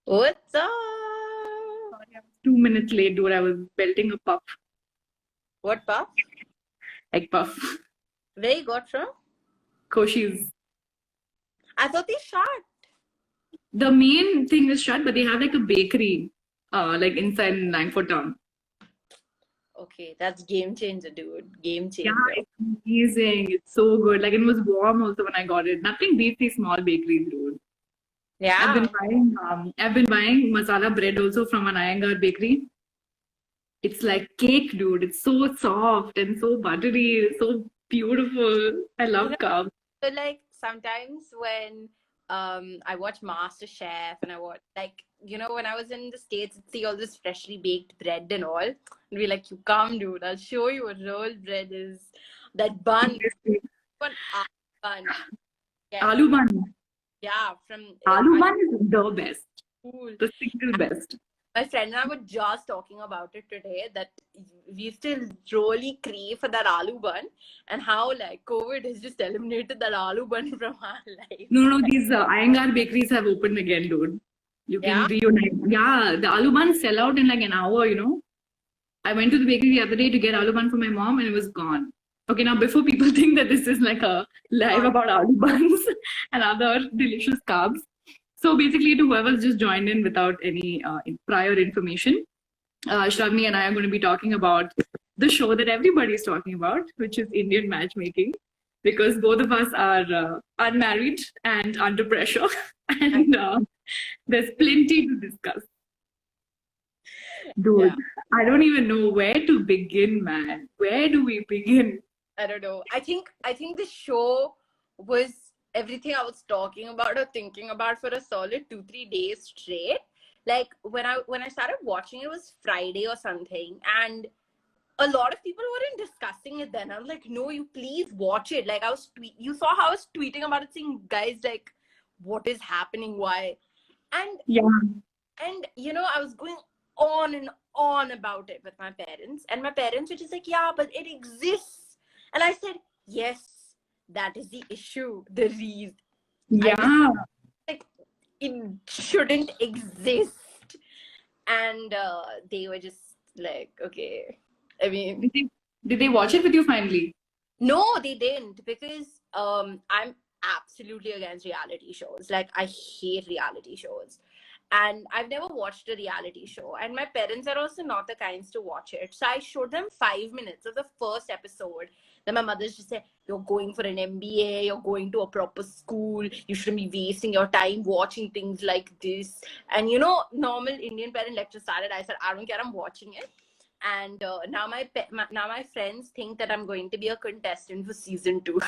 What's up? Sorry, I was 2 minutes late, dude. I was belting a puff, What puff? egg puff. Where you got from? Koshi's. I thought they shot. The main thing is shut, but they have like a bakery, like inside Langford town. Okay, that's game changer, dude. Game Yeah, changer. it's amazing. It's so good. Like it was warm also when I got it. Nothing beats these small bakeries, dude. I've Yeah. been buying masala bread also from an Iyengar bakery. It's like cake, dude. It's so soft and so buttery, so beautiful. I You love know, carbs. so like sometimes when I watch Master Chef and I watch when I was in the States, I'd see all this freshly baked bread and all. And be like, you come, dude, I'll show you what real bread is. That bun, one bun. Yeah, Aloo bun. yeah, from Aloo bun is the best. school. The single best. My friend and I were just talking about it today that we still really crave for that aloo bun and how like COVID has just eliminated that aloo bun from our life. No, these Iyengar bakeries have opened again, dude. You can Yeah. reunite. Yeah, the aloo buns sell out in like an hour, you know. I went to the bakery the other day to get aloo bun for my mom and it was gone. Okay, now before people think that this is like a live about aloo buns and other delicious carbs. So basically, to whoever's just joined in without any prior information, Shravni and I are going to be talking about the show that everybody's talking about, which is Indian Matchmaking, because both of us are unmarried and under pressure, and there's plenty to discuss. Dude, Yeah. I don't even know where to begin, man. Where do we begin? I don't know. I think the show was everything I was talking about or thinking about for a solid 2-3 days straight. Like when I started watching, it was Friday or something, and a lot of people weren't discussing it then. I was like, no, you please watch it. Like you saw how I was tweeting about it, saying, guys, like, what is happening? Why? And Yeah. I was going on and on about it with my parents, and my parents were just like, yeah, but it exists. And I said, yes, that is the issue. The reason. Yeah. Like, it shouldn't exist. And they were just like, okay. I mean, Did they watch it with you finally? no, they didn't, because I'm absolutely against reality shows. Like, I hate reality shows. And I've never watched a reality show. And my parents are also not the kinds to watch it. So I showed them 5 minutes of the first episode. Then my mother's just said, you're going for an MBA, you're going to a proper school, you shouldn't be wasting your time watching things like this. And normal Indian parent lecture started. I said, I don't care, I'm watching it. And now my friends think that I'm going to be a contestant for season 2.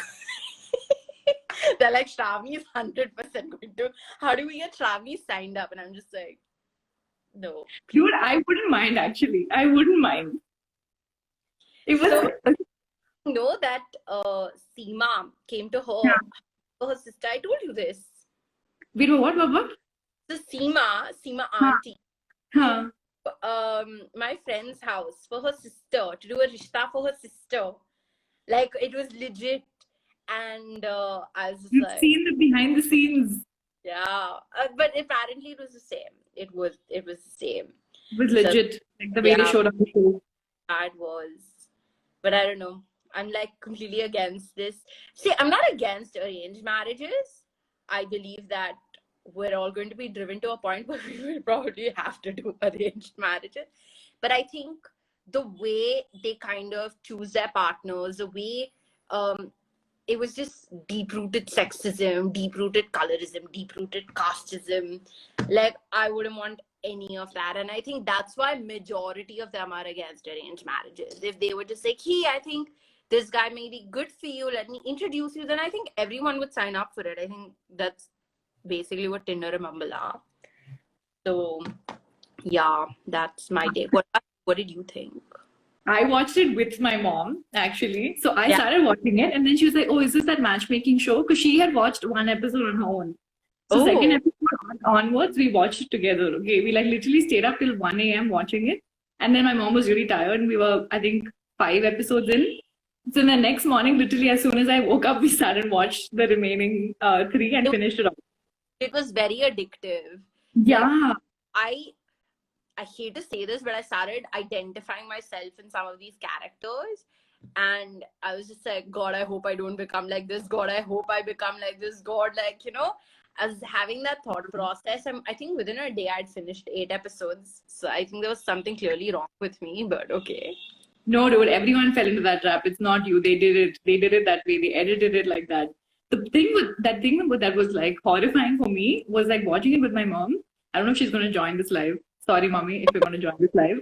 They're like, Shravni is 100% going to. How do we get Shravni signed up? And I'm just like, no. Dude, I wouldn't mind actually. I wouldn't mind. It was. So, that Sima came to her sister. I told you this. Wait, what, Baba? So Sima Auntie, Huh. my friend's house for her sister, to do a rishta for her sister. Like, it was legit. And I was just You've like, seen the behind the scenes. yeah. But apparently it was the same. It was the same. It was legit. Like the way they showed up the show. That was. But I don't know. I'm like completely against this. See, I'm not against arranged marriages. I believe that we're all going to be driven to a point where we will probably have to do arranged marriages. But I think the way they kind of choose their partners, the way it was just deep-rooted sexism, deep-rooted colorism, deep-rooted casteism. Like, I wouldn't want any of that. And I think that's why majority of them are against arranged marriages. If they were just like, hey, I think this guy may be good for you, let me introduce you, then I think everyone would sign up for it. I think that's basically what Tinder and Bumble are. So, yeah, that's my take. What did you think? I watched it with my mom, actually. So I Yeah. started watching it, and then she was like, oh, is this that matchmaking show? Because she had watched one episode on her own. So second episode onwards, we watched it together. Okay, we like literally stayed up till 1 a.m. watching it. And then my mom was really tired, and we were, I think, 5 episodes in. So the next morning, literally, as soon as I woke up, we started watch the remaining 3 and finished it off. It was very addictive. Yeah. I hate to say this, but I started identifying myself in some of these characters. And I was just like, God, I hope I don't become like this. God, I hope I become like this. God, like, you know, I was having that thought process. And I think within a day, I'd finished 8 episodes. So I think there was something clearly wrong with me, but okay. No, dude, everyone fell into that trap. It's not you. They did it. They did it that way. They edited it like that. That was like horrifying for me was like watching it with my mom. I don't know if she's going to join this live. Sorry, mommy, if you're going to join this live.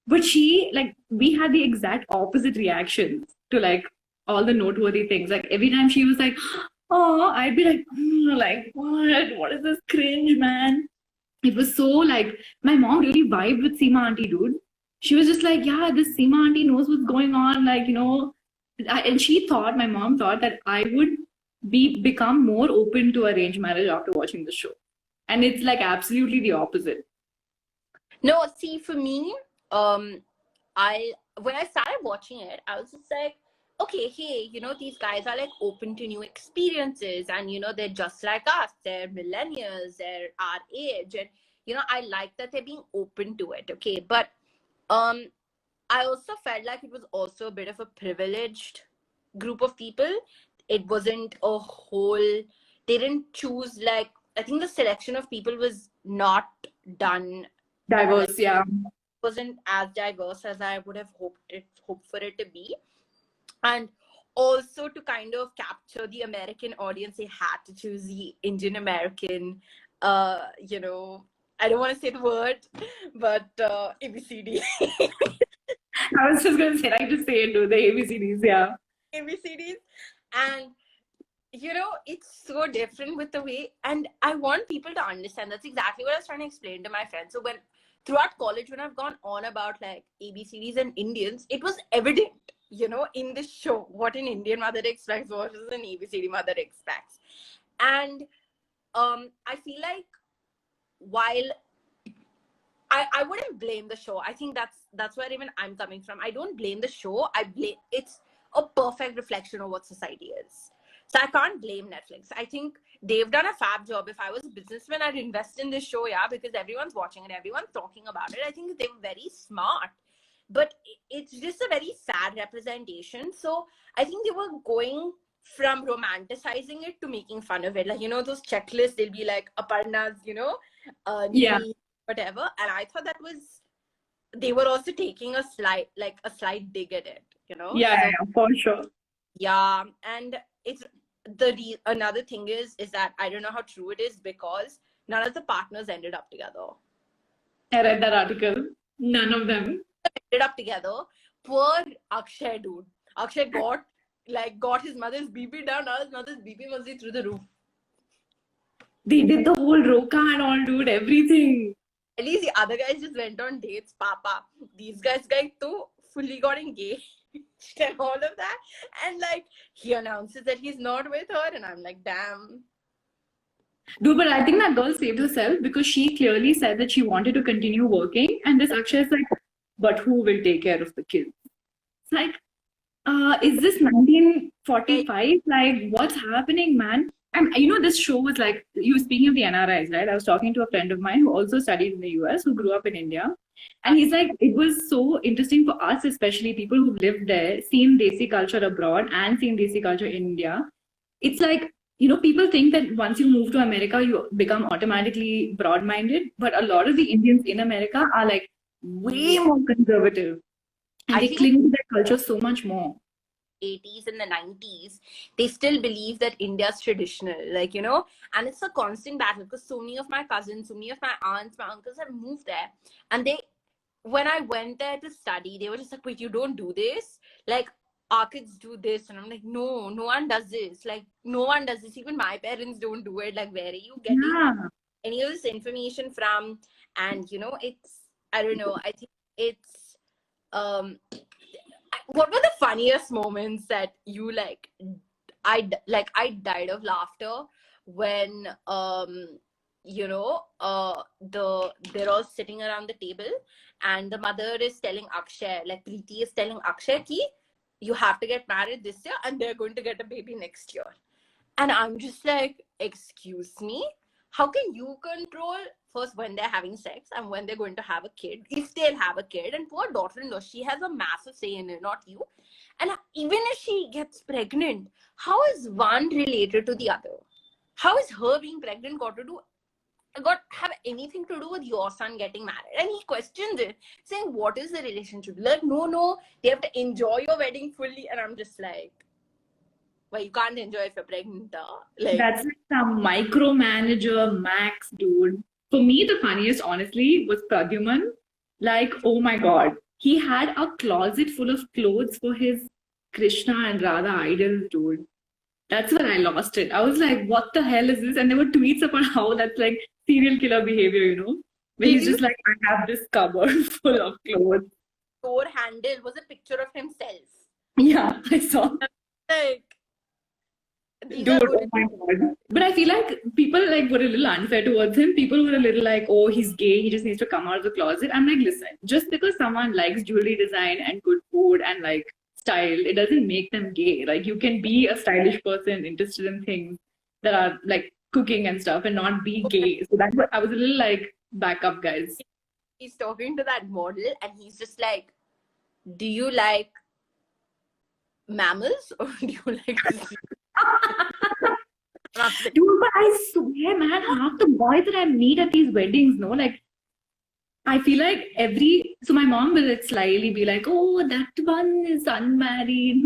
But she, like, we had the exact opposite reactions to like all the noteworthy things. Like every time she was like, oh, I'd be like, like, what? What is this cringe, man? It was so like, my mom really vibed with Sima Auntie, dude. She was just like, yeah, this Sima Auntie knows what's going on. Like, you know, and my mom thought that I would become more open to arranged marriage after watching the show. And it's like absolutely the opposite. No, see, for me, when I started watching it, I was just like, okay, hey, you know, these guys are like open to new experiences, and you know, they're just like us. They're millennials. They're our age, and you know, I like that they're being open to it. Okay, but I also felt like it was also a bit of a privileged group of people. It wasn't a whole. They didn't choose like. I think the selection of people was not done. Diverse, yeah. Wasn't as diverse as I would have hoped for it to be. And also to kind of capture the American audience, they had to choose the Indian American, you know, I don't want to say the word, but ABCD. I was just going to say, like, just say it, do the ABCDs, yeah. ABCDs. And you know, it's so different with the way, and I want people to understand. That's exactly what I was trying to explain to my friends. So when throughout college, when I've gone on about like ABCDs and Indians, it was evident, you know, in this show what an Indian mother expects versus an ABCD mother expects. And I feel like while I wouldn't blame the show. I think that's where even I'm coming from. I don't blame the show. I blame it's a perfect reflection of what society is. So I can't blame Netflix. I think they've done a fab job. If I was a businessman, I'd invest in this show, yeah, because everyone's watching it, everyone's talking about it. I think they were very smart. But it's just a very sad representation. So I think they were going from romanticizing it to making fun of it. Like, you know, those checklists, they'll be like Aparna's, you know, Yeah. whatever. And I thought that was, they were also taking a slight dig at it, you know? Yeah, So, yeah, for sure. yeah. And it's another thing is that I don't know how true it is because none of the partners ended up together. I read that article. None of them ended up together. Poor Akshay, dude. Akshay got his mother's BP down. Now his mother's BP must be through the roof. They did the whole Roka and all, dude, everything. At least the other guys just went on dates, papa. These guys too fully got engaged and all of that. And like he announces that he's not with her, and I'm like, damn. Dude, but I think that girl saved herself because she clearly said that she wanted to continue working. And this Akshay is like, but who will take care of the kids? It's like, is this 1945? Like, what's happening, man? And you know, this show was like, you were speaking of the NRIs, right? I was talking to a friend of mine who also studied in the US, who grew up in India. And he's like, it was so interesting for us, especially people who lived there, seen Desi culture abroad and seen Desi culture in India. It's like, you know, people think that once you move to America, you become automatically broad-minded. But a lot of the Indians in America are like way more conservative. And they cling to their culture so much more. 80s and the 90s, they still believe that India's traditional, like, you know, and it's a constant battle because so many of my cousins, so many of my aunts, my uncles have moved there. And when I went there to study, they were just like, wait, you don't do this? Like, our kids do this. And I'm like, no one does this. Like, no one does this. Even my parents don't do it. Like, where are you getting any of this information from? And, you know, I don't know. I think it's, what were the funniest moments that you I died of laughter when you know they're all sitting around the table and the mother is telling Akshay, like Preeti is telling Akshay ki you have to get married this year and they're going to get a baby next year. And I'm just like, excuse me, how can you control first when they're having sex and when they're going to have a kid, if they'll have a kid? And poor daughter-in-law, she has a massive say in it, not you. And even if she gets pregnant, how is one related to the other? How is her being pregnant got have anything to do with your son getting married? And he questions it, saying, what is the relationship? Like, no, they have to enjoy your wedding fully. And I'm just like, well, you can't enjoy if you're pregnant. Like, That's like some micromanager Max, dude. For me, the funniest, honestly, was Pradyuman. Like, oh my god. He had a closet full of clothes for his Krishna and Radha idols, dude. That's where I lost it. I was like, what the hell is this? And there were tweets about how that's like serial killer behavior, you know? Where did he's you just like, I have this cupboard full of clothes. door handle was a picture of himself? Yeah, I saw. Like, these Dude, are oh my god. But I feel like people like were a little unfair towards him. People were a little like, oh, he's gay, he just needs to come out of the closet. I'm like, listen, just because someone likes jewelry design and good food and like style, it doesn't make them gay. Like you can be a stylish person interested in things that are like cooking and stuff and not be gay. So that's what I was a little like, back up, guys. he's talking to that model and he's just like, do you like mammals or do you like Dude, but I swear, man, half the boys that I meet at these weddings, no, like I feel like so my mom will like slyly be like, oh, that one is unmarried.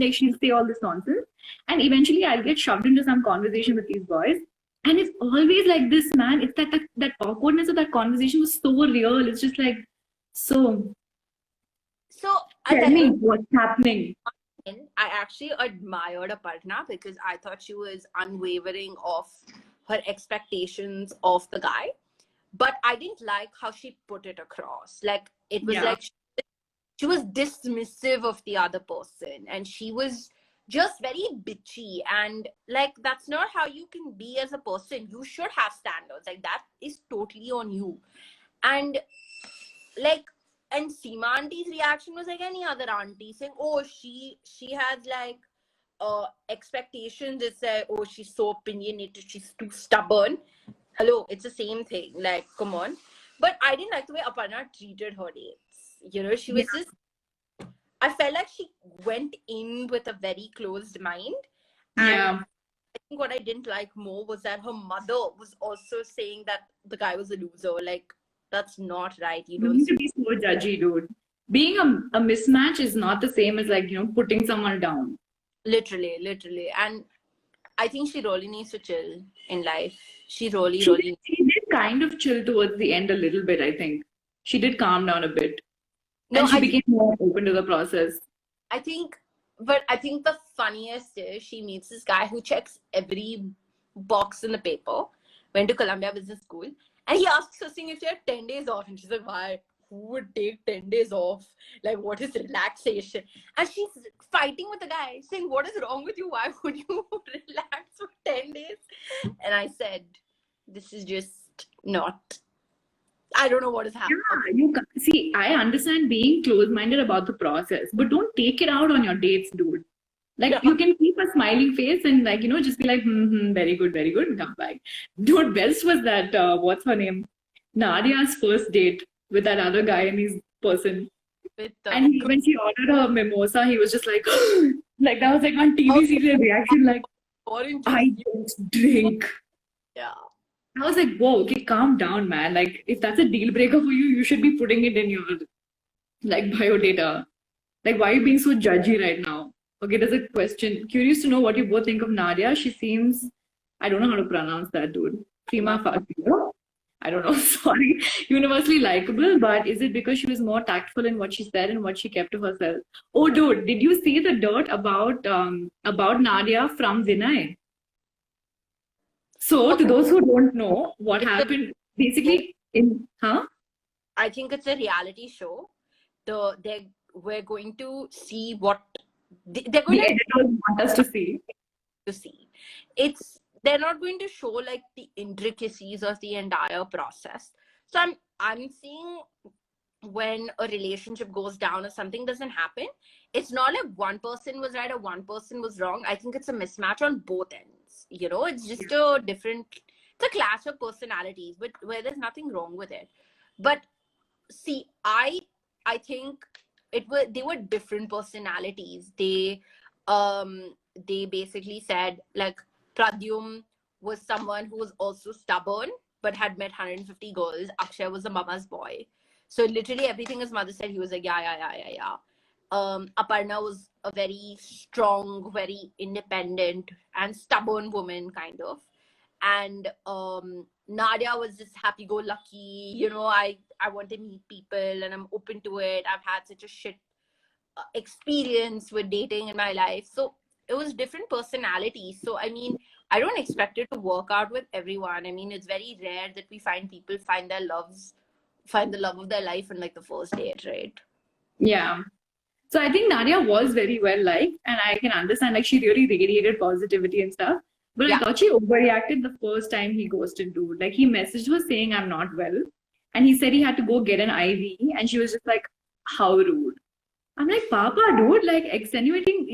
Like she'll say all this nonsense. And eventually I'll get shoved into some conversation with these boys. And it's always like this, man. It's that awkwardness of that conversation was so real. It's just like, so tell me what's happening. I actually admired Aparna because I thought she was unwavering of her expectations of the guy. But I didn't like how she put it across. Like, it was like she was dismissive of the other person. And she was just very bitchy. And, like, that's not how you can be as a person. You should have standards. Like, that is totally on you. And, like, and Sima Auntie's reaction was like any other auntie, saying, oh, she has, like, expectations. It's like, oh, she's so opinionated. She's too stubborn. Hello, it's the same thing. Like, come on. But I didn't like the way Aparna treated her dates. You know, she was just, I felt like she went in with a very closed mind. And I think what I didn't like more was that her mother was also saying that the guy was a loser. Like, that's not right. You don't need to be so judgy, dude. Being a mismatch is not the same as like, you know, putting someone down. Literally. And I think she really needs to chill in life. She really did kind of chill towards the end a little bit, I think. She did calm down a bit. No, and she became more open to the process. I think the funniest is she meets this guy who checks every box in the paper, went to Columbia Business School, and he asks her if she had 10 days off. And she's like, why? Who would take 10 days off? Like, what is relaxation? And she's fighting with the guy, saying, what is wrong with you? Why would you relax for 10 days? And I said, this is just not, I don't know what is happening. Yeah, see, I understand being close-minded about the process, but don't take it out on your dates, dude. Like, you can keep a smiling face and, like, you know, just be like, very good, and come back. Dude, best was that, what's her name? Nadia's first date with that other guy and his person. And when she ordered a mimosa, he was just like, like, that was like on TV serial reaction, like, I don't drink. Yeah. I was like, whoa, okay, calm down, man. Like, if that's a deal breaker for you, you should be putting it in your, like, biodata. Like, why are you being so judgy right now? Okay, there's a question. Curious to know what you both think of Nadia. She seems, I don't know how to pronounce that, dude. Sima Auntie. I don't know, sorry. Universally likable, but is it because she was more tactful in what she said and what she kept to herself? Oh, dude, did you see the dirt about Nadia from Vinay? So, to those who don't know, what happened basically I think it's a reality show. We're going to see what they're going the editors want us to see. They're not going to show like the intricacies of the entire process. So I'm seeing when a relationship goes down or something doesn't happen, it's not like one person was right or one person was wrong. I think it's a mismatch on both ends. You know, it's just it's a clash of personalities, but where there's nothing wrong with it. But see, I think they were different personalities. They basically said like Pradyum was someone who was also stubborn but had met 150 girls. Akshay was a mama's boy. So literally everything his mother said, he was like, yeah. Aparna was a very strong, very independent and stubborn woman, kind of. And Nadia was just happy-go-lucky. I want to meet people and I'm open to it. I've had such a shit experience with dating in my life. So it was different personalities. So I mean, I don't expect it to work out with everyone. I mean, it's very rare that we find people find the love of their life in like the first date, right? Yeah. So I think Nadia was very well liked, and I can understand, like, she really radiated positivity and stuff. But I thought she overreacted the first time he ghosted dude. Like, he messaged her saying, I'm not well. And he said he had to go get an IV. And she was just like, how rude. I'm like, Papa, dude, like, extenuating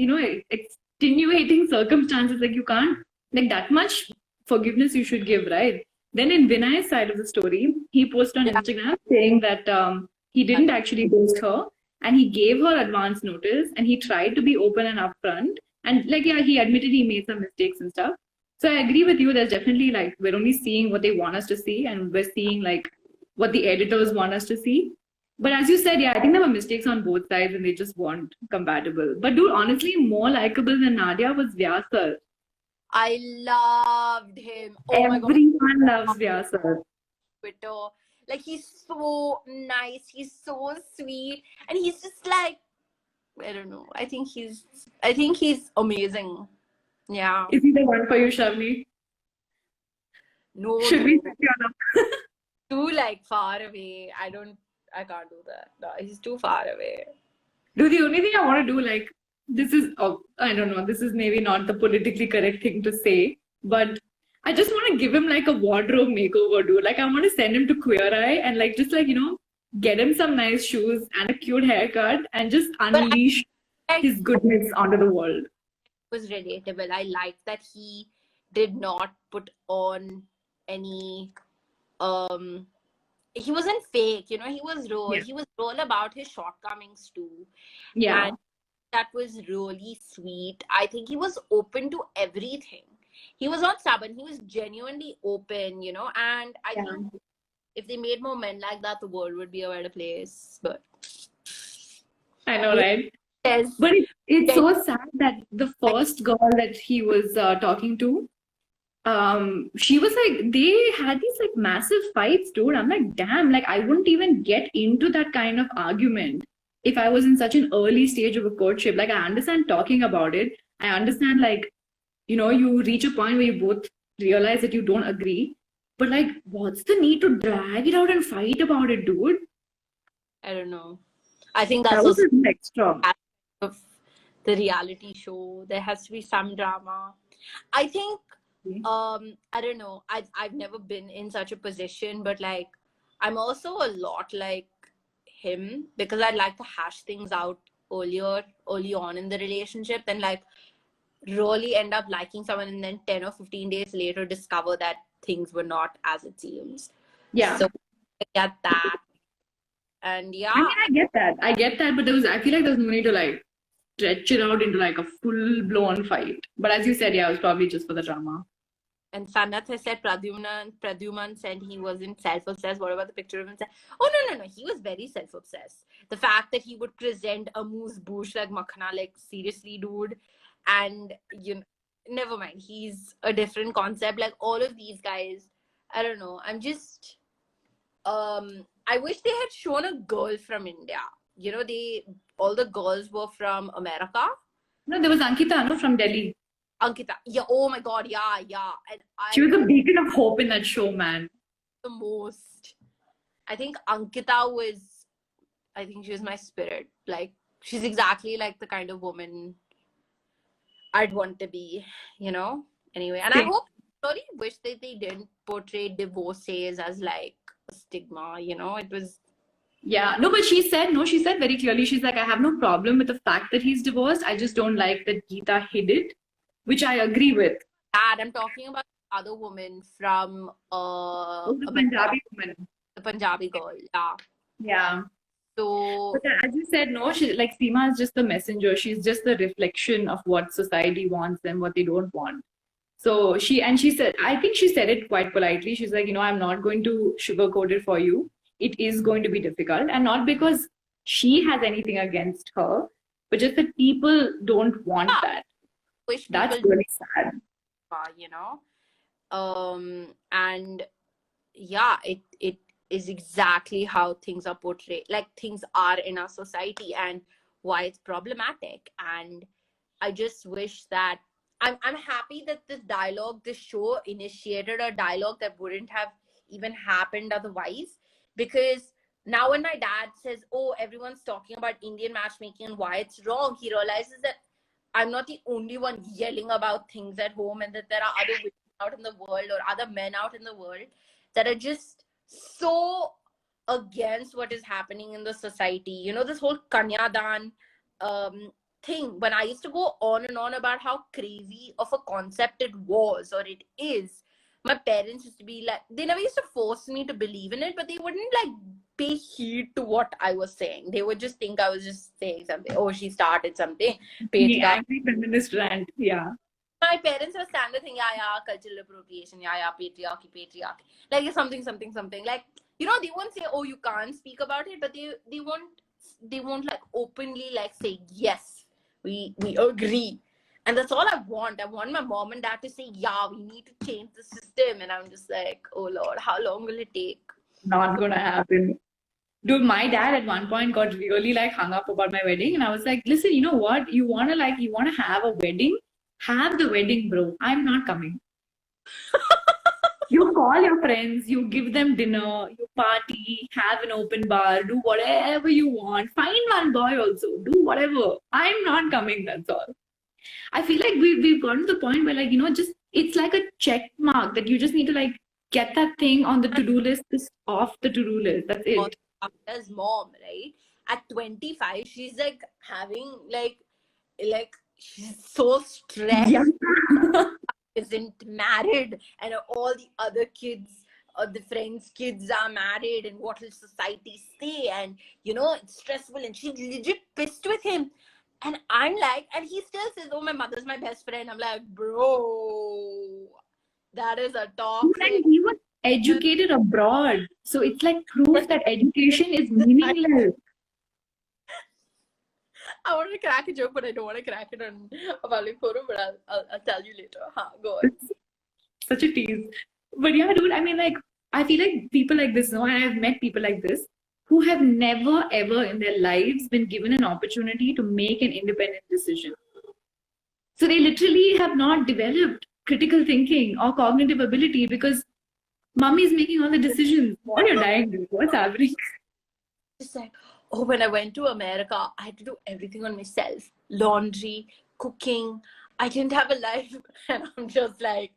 circumstances. Like, you can't, like, that much forgiveness you should give, right? Then in Vinay's side of the story, he posted on Instagram saying that he didn't actually ghost her. And he gave her advance notice and he tried to be open and upfront. And like, yeah, he admitted he made some mistakes and stuff. So I agree with you. There's definitely like, we're only seeing what they want us to see and we're seeing like what the editors want us to see. But as you said, yeah, I think there were mistakes on both sides and they just weren't compatible. But dude, honestly, more likable than Nadia was Vyasar. I loved him. Oh Everyone loves Vyasar. Twitter. Like, he's so nice. He's so sweet. And he's just like, I don't know. I think he's amazing. Yeah. Is he the one for you, Shravni? No. Should we set you up? Too like far away. I can't do that. No, he's too far away. Dude, the only thing I want to do, like, this is, I don't know, this is maybe not the politically correct thing to say, but I just want to give him like a wardrobe makeover, dude. Like, I want to send him to Queer Eye and like just like, get him some nice shoes and a cute haircut and just unleash his goodness onto the world. It was relatable. I liked that he did not put on any he wasn't fake, he was real. Yeah. He was real about his shortcomings too. Yeah. And that was really sweet. I think he was open to everything. He was not stubborn. He was genuinely open, and I think if they made more men like that, the world would be a better place. But I know, right? Yes. But it's so sad that the first girl that he was talking to, she was like, they had these like massive fights, dude. I'm like, damn, like I wouldn't even get into that kind of argument if I was in such an early stage of a courtship. Like, I understand talking about it. I understand like, you reach a point where you both realize that you don't agree. But like, what's the need to drag it out and fight about it, dude? I don't know. I think that's also extra of the reality show. There has to be some drama. I think, I don't know. I've never been in such a position, but like, I'm also a lot like him because I'd like to hash things out early on in the relationship and like really end up liking someone and then 10 or 15 days later discover that things were not as it seems. Yeah. So I get that. And yeah. I mean, I get that, but I feel like there's no need to like stretch it out into like a full-blown fight. But as you said, yeah, it was probably just for the drama. And Sanath has said Pradyuman said he wasn't self-obsessed. What about the picture of him? Oh, no. He was very self-obsessed. The fact that he would present a moose bush like Makhana, like seriously, dude. And never mind. He's a different concept. Like all of these guys, I don't know. I'm just, I wish they had shown a girl from India. All the girls were from America. No, there was Ankita, from Delhi. Ankita, yeah. Oh my God, yeah. And she was a beacon of hope in that show, man. The most. I think Ankita she was my spirit. Like, she's exactly like the kind of woman I'd want to be, Anyway, and I really wish that they didn't portray divorces as like a stigma, It was. Yeah, no, but she said very clearly, she's like, I have no problem with the fact that he's divorced. I just don't like that Geeta hid it. Which I agree with. Dad, I'm talking about other woman from The Punjabi woman. the Punjabi girl. Yeah. Yeah. So But as you said, no, she like Seema is just the messenger. She's just the reflection of what society wants and what they don't want. So she said, I think she said it quite politely. She's like, I'm not going to sugarcoat it for you. It is going to be difficult. And not because she has anything against her, but just that people don't want yeah, that. wish That's people, really sad. you know. And yeah, it is exactly how things are portrayed, like things are in our society, and why it's problematic. And I just wish that I'm happy that this show initiated a dialogue that wouldn't have even happened otherwise. Because now when my dad says, oh, everyone's talking about Indian matchmaking and why it's wrong, he realizes that I'm not the only one yelling about things at home, and that there are other women out in the world or other men out in the world that are just so against what is happening in the society. This whole Kanyadan thing, when I used to go on and on about how crazy of a concept it was or it is, my parents used to be like, they never used to force me to believe in it, but they wouldn't like pay heed to what I was saying. They would just think I was just saying something. Oh, she started something. The Patriarchy. angry feminist rant. Yeah. My parents were standard thing, yeah, cultural appropriation, yeah, patriarchy. Like it's something. Like, they won't say, oh, you can't speak about it, but they won't like openly like say, yes, we agree. And that's all I want. I want my mom and dad to say, yeah, we need to change the system. And I'm just like, oh Lord, how long will it take? Not gonna happen. Dude, my dad at one point got really like hung up about my wedding, and I was like, listen, you know what? You wanna have a wedding? Have the wedding, bro. I'm not coming. You call your friends, you give them dinner, you party, have an open bar, do whatever you want. Find one boy also, do whatever. I'm not coming, that's all. I feel like we've gotten to the point where like, just it's like a check mark that you just need to like get that thing on the to-do list, just off the to-do list. That's it. As mom, right? At 25, she's like having like she's so stressed. Yeah. Isn't married, and all the other kids or the friends' kids are married, and what will society say? And it's stressful, and she's legit pissed with him. And I'm like, and he still says, oh, my mother's my best friend. I'm like, bro, that is a toxic. And he was educated abroad. So it's like proof that education is meaningless. I want to crack a joke, but I don't want to crack it on a public forum, but I'll tell you later. Go on. Such a tease. But yeah, dude, I mean, like, I feel like people like this, and I've met people like this who have never ever in their lives been given an opportunity to make an independent decision. So they literally have not developed critical thinking or cognitive ability because mommy is making all the decisions. What are you dying, dude? What's happening? Just like, oh, when I went to America, I had to do everything on myself. Laundry, cooking. I didn't have a life. And I'm just like,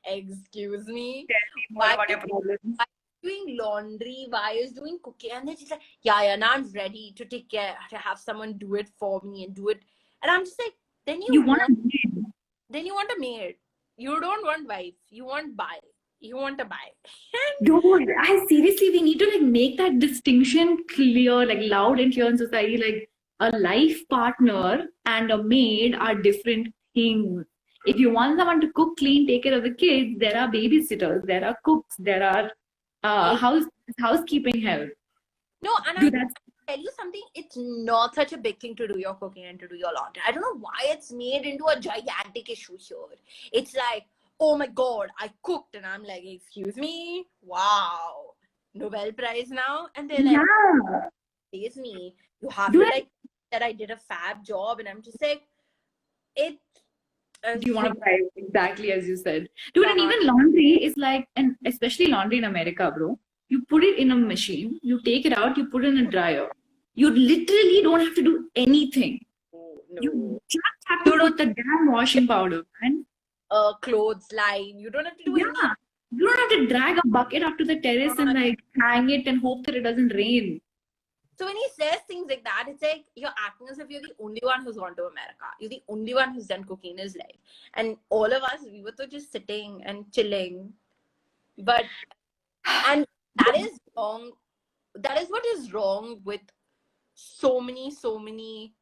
excuse me? What about your problems? Why is doing laundry? Why is doing cooking? And then she's like, yeah, now I'm ready to take care, to have someone do it for me and do it. And I'm just like, then you want a maid. You don't want wife. You want a buy. Dude, we need to like make that distinction clear, like loud and clear in society. Like a life partner and a maid are different things. If you want someone to cook, clean, take care of the kids, there are babysitters, there are cooks, there are housekeeping help. No, and I'll tell you something, it's not such a big thing to do your cooking and to do your laundry. I don't know why it's made into a gigantic issue here. It's like, oh my God, I cooked. And I'm like, excuse me? Wow. Nobel Prize now? And they're like, praise me. You have to like that I did a fab job. And I'm just like, do you want to buy exactly as you said. Dude, and even laundry is like, and especially laundry in America, bro. You put it in a machine, you take it out, you put it in a dryer. You literally don't have to do anything. Oh, no. You just have to put the damn washing powder, man. Clothesline. You don't have to do anything. You don't have to drag a bucket up to the terrace and like hang it and hope that it doesn't rain. So when he says things like that, it's like you're acting as if you're the only one who's gone to America. You're the only one who's done cocaine in his life. And all of us, we were just sitting and chilling. But, and that is wrong. That is what is wrong with so many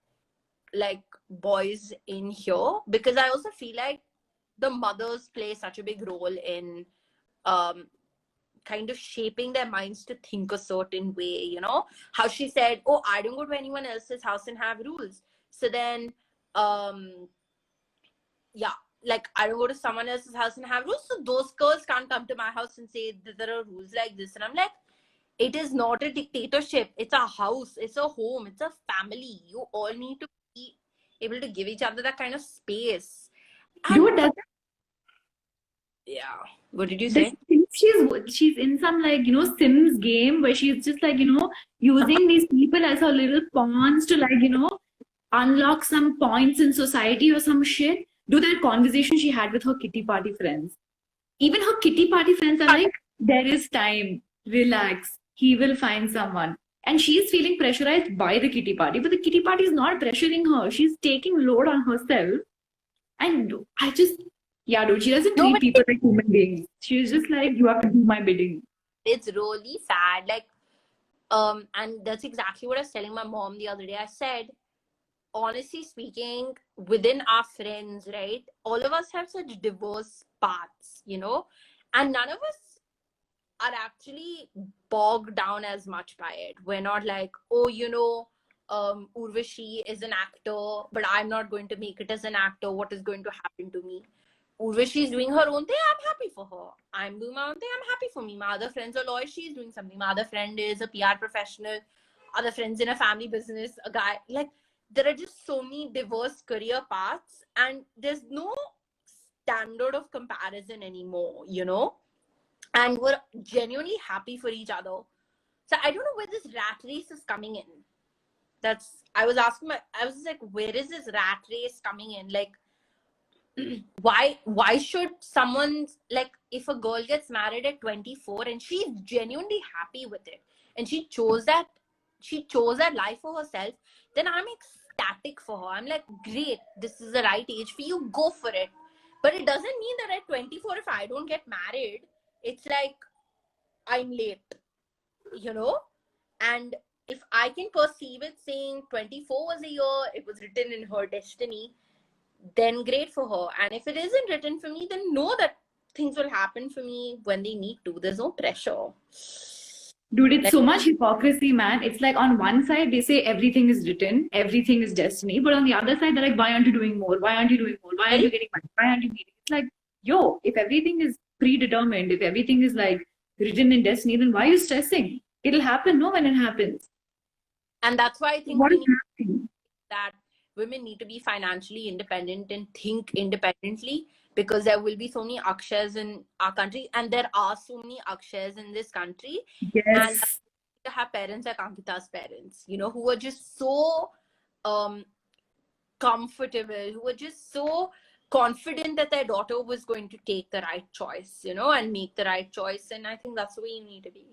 like boys in here. Because I also feel like the mothers play such a big role in kind of shaping their minds to think a certain way, you know, how she said, oh, I don't go to anyone else's house and have rules. So then, yeah, like I don't go to someone else's house and have rules. So those girls can't come to my house and say that there are rules like this. And I'm like, it is not a dictatorship. It's a house. It's a home. It's a family. You all need to be able to give each other that kind of space. And Dude, that's yeah. What did you the say? she's in some like Sims game where she's just like using these people as her little pawns to like unlock some points in society or some shit. Do that conversation she had with her kitty party friends. Even her kitty party friends are like, there is time, relax, he will find someone. And she's feeling pressurized by the kitty party, but the kitty party is not pressuring her. She's taking load on herself. And I just, yeah, dude, she doesn't No, treat but people like human beings. She's just like, you have to do my bidding. it's really sad. Like, and that's exactly what I was telling my mom the other day. I said, honestly speaking, within our friends, right, all of us have such diverse paths, you know, and none of us are actually bogged down as much by it. We're not like, oh, you know, Urvashi is an actor, but I'm not going to make it as an actor. What is going to happen to me? Urvashi is doing her own thing. I'm happy for her. I'm doing my own thing. I'm happy for me. My other friends are lawyers. She's doing something. My other friend is a PR professional. Other friends in a family business. A guy. Like, there are just so many diverse career paths, and there's no standard of comparison anymore, you know? And we're genuinely happy for each other. So I don't know where this rat race is coming in. I was just like, where is this rat race coming in? Like, why should someone, like, if a girl gets married at 24 and she's genuinely happy with it and she chose that life for herself, then I'm ecstatic for her. I'm like, great, this is the right age for you, go for it. But it doesn't mean that at 24, if I don't get married, it's like I'm late, you know. And if I can perceive it saying 24 was a year, it was written in her destiny, then great for her. And if it isn't written for me, then know that things will happen for me when they need to. There's no pressure. Dude, it's Like, so much hypocrisy, man. It's like on one side, they say everything is written, everything is destiny. But on the other side, they're like, why aren't you doing more? Why aren't you doing more? Why aren't you getting money? Why aren't you getting? It's like, yo, if everything is predetermined, if everything is like written in destiny, then why are you stressing? It'll happen, no, when it happens. and that's why I think What we is need happening? that women need to be financially independent and think independently, because there will be so many akshas in our country, and there are so many akshas in this country. And Yes. to have parents like Ankita's parents, you know, who are just so comfortable, who were just so confident that their daughter was going to take the right choice, you know, and make the right choice. And I think that's the way you need to be.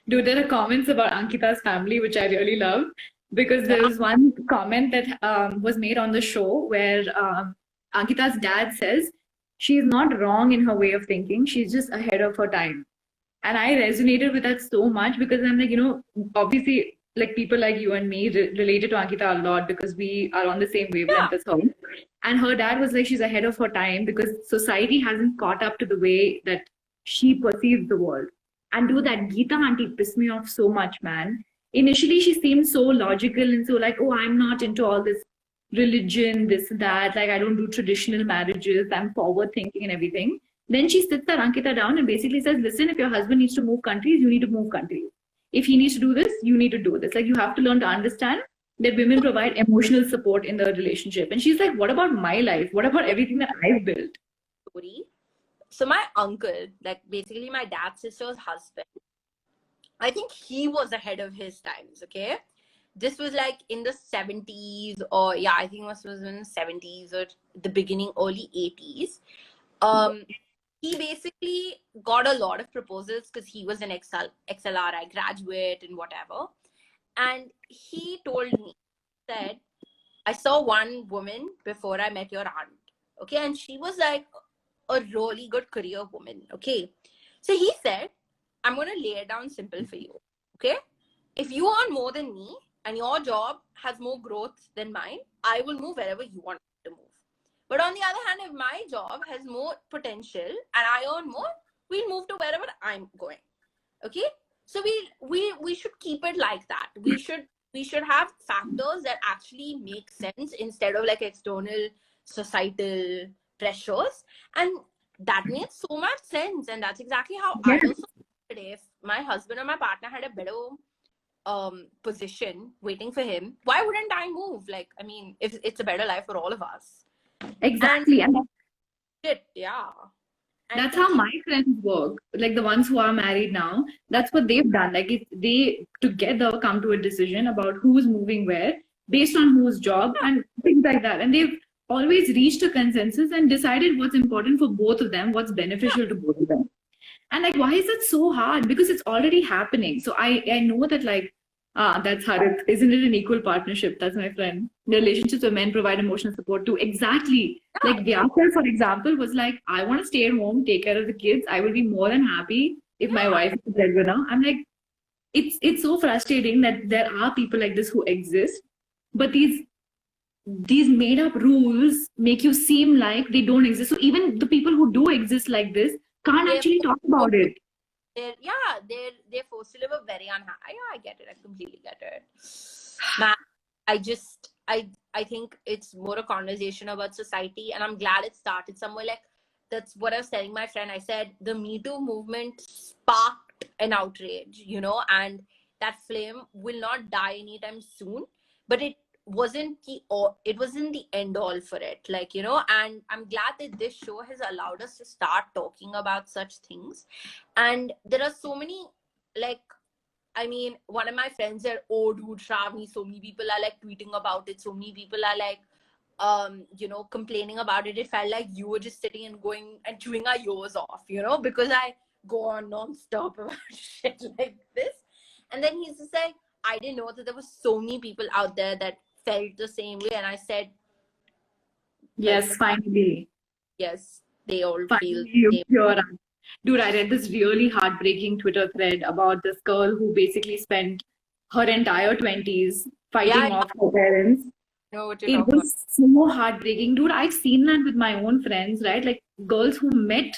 Dude, there are comments about Ankita's family, which I really love, because there Yeah. was one comment that was made on the show where Ankita's dad says she's not wrong in her way of thinking, she's just ahead of her time. And I resonated with that so much because I'm like, obviously, like people like you and me related to Ankita a lot because we are on the same Yeah. wavelength as her. And her dad was like, she's ahead of her time because society hasn't caught up to the way that she perceives the world. And do that Geeta auntie pissed me off so much, man. Initially, she seemed so logical and so like, oh, I'm not into all this religion, this, that. Like, I don't do traditional marriages. I'm forward thinking and everything. Then she sits that Ankita down and basically says, listen, if your husband needs to move countries, you need to move countries. If he needs to do this, you need to do this. Like, you have to learn to understand that women provide emotional support in the relationship. And she's like, what about my life? What about everything that I've built? Story. So my uncle, like basically my dad's sister's husband, I think he was ahead of his times. Okay, this was like in the 70s, or yeah, I think it was in the 70s or the beginning, early 80s. He basically got a lot of proposals because he was an XLRI graduate and whatever. And he told me, said, I saw one woman before I met your aunt. Okay. And she was like a really good career woman. Okay. So he said, I'm going to lay it down simple for you. Okay. If you earn more than me and your job has more growth than mine, I will move wherever you want to move. But on the other hand, if my job has more potential and I earn more, we'll move to wherever I'm going. Okay. So we should keep it like that. We should have factors that actually make sense instead of like external societal pressures. And that made so much sense. And that's exactly how I Yes. also today. If my husband or my partner had a better position waiting for him, why wouldn't I move? Like, I mean, if it's a better life for all of us. And Exactly. And yeah. And that's how my friends work. Like the ones who are married now, that's what they've done. Like they together come to a decision about who's moving where based on whose job and things like that. And they've always reached a consensus and decided what's important for both of them, what's beneficial to both of them. And like, why is it so hard? Because it's already happening. So I know that like, that's hard. Isn't it an equal partnership? That's my friend. The relationships where men provide emotional support too. Exactly. Like Vyasar, for example, was like, I want to stay at home, take care of the kids. I will be more than happy if my wife is the breadwinner. I'm like, it's so frustrating that there are people like this who exist, but these made up rules make you seem like they don't exist. So even the people who do exist like this can't they're actually talk about it. they're forced to live a very unhappy. Yeah, I get it. I completely get it. Man, I think it's more a conversation about society, and I'm glad it started somewhere. Like that's what I was telling my friend. I said the Me Too movement sparked an outrage, and that flame will not die anytime soon. But it wasn't the end all for it, like, and I'm glad that this show has allowed us to start talking about such things. And there are so many, like, I mean, one of my friends said, oh dude, Shravni, so many people are like tweeting about it, so many people are like complaining about it. It felt like you were just sitting and going and chewing our ears off, because I go on non-stop about shit like this. And then he's just like, I didn't know that there were so many people out there that felt the same way. And I said, Yes, finally. yes, they all feel Finally, the same. you're right. Dude, I read this really heartbreaking Twitter thread about this girl who basically spent her entire 20s Yeah, fighting off her parents. I know what you're It talking about. was so heartbreaking. Dude, I've seen that with my own friends, right? Like girls who met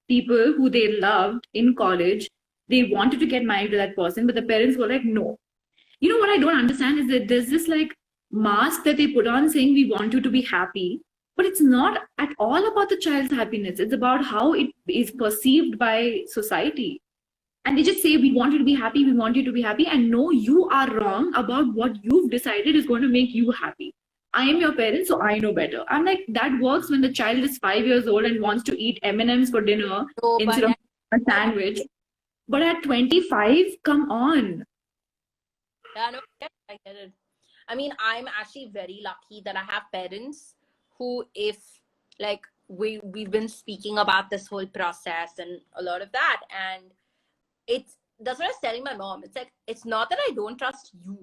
people who they loved in college. They wanted to get married to that person, but the parents were like, no. You know what I don't understand is that there's this like mask that they put on saying we want you to be happy, but it's not at all about the child's happiness. It's about how it is perceived by society. And they just say we want you to be happy, we want you to be happy, and no, you are wrong about what you've decided is going to make you happy. I am your parent, so I know better. I'm like, that works when the child is 5 years old and wants to eat M&Ms for dinner So, instead of a sandwich. But at 25, come on. yeah, no, I get it. I mean, I'm actually very lucky that I have parents who, if like we've been speaking about this whole process and a lot of that, and that's what I was telling my mom. It's like, it's not that I don't trust you,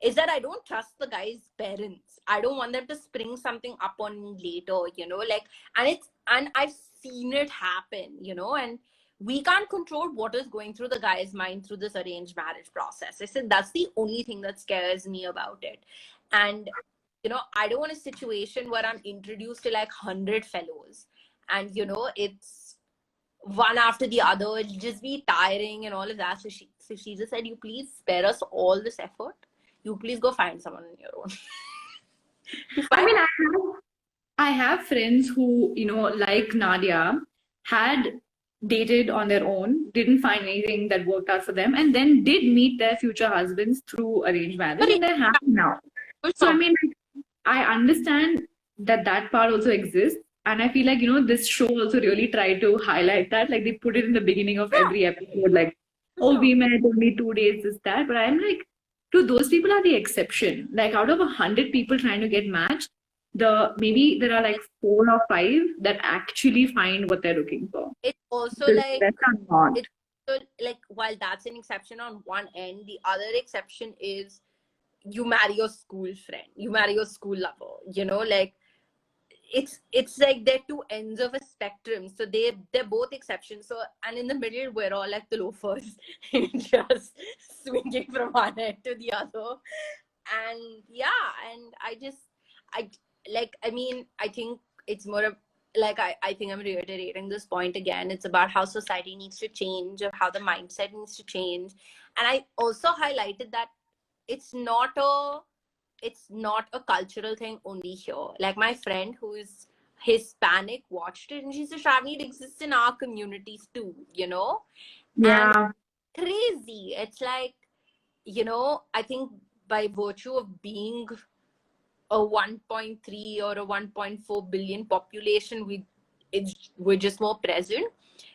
it's that I don't trust the guy's parents. I don't want them to spring something up on me later, like, and I've seen it happen, and we can't control what is going through the guy's mind through this arranged marriage process. I said that's the only thing that scares me about it. And I don't want a situation where I'm introduced to like 100 fellows, and it's one after the other. It'll just be tiring and all of that. So she just said, you please spare us all this effort. You please go find someone on your own. I mean, I have friends who, like Nadia, had dated on their own, didn't find anything that worked out for them, and then did meet their future husbands through arranged marriage, and they're happy now. So, I mean, I understand that that part also exists. And I feel like, this show also really tried to highlight that. Like, they put it in the beginning of every episode, like, oh, we met only 2 days, this, that. But I'm like, dude, those people are the exception. Like, out of 100 people trying to get matched, maybe there are like 4 or 5 that actually find what they're looking for. It's also The like rest are not. So, like, while that's an exception on one end, the other exception is you marry your school friend, you marry your school lover. You know, like it's like they're two ends of a spectrum. So they're both exceptions. So, and in the middle, we're all like the loafers, just swinging from one end to the other. And yeah, and I like, I mean, I think it's more of like, I think I'm reiterating this point again. It's about how society needs to change, of how the mindset needs to change. And I also highlighted that it's not a it's not a cultural thing only here. Like, my friend who's Hispanic watched it and she said, Shravni, it exists in our communities too, you know? And Yeah. crazy. It's like, you know, I think by virtue of being a 1.3 or a 1.4 billion population, we're just more present.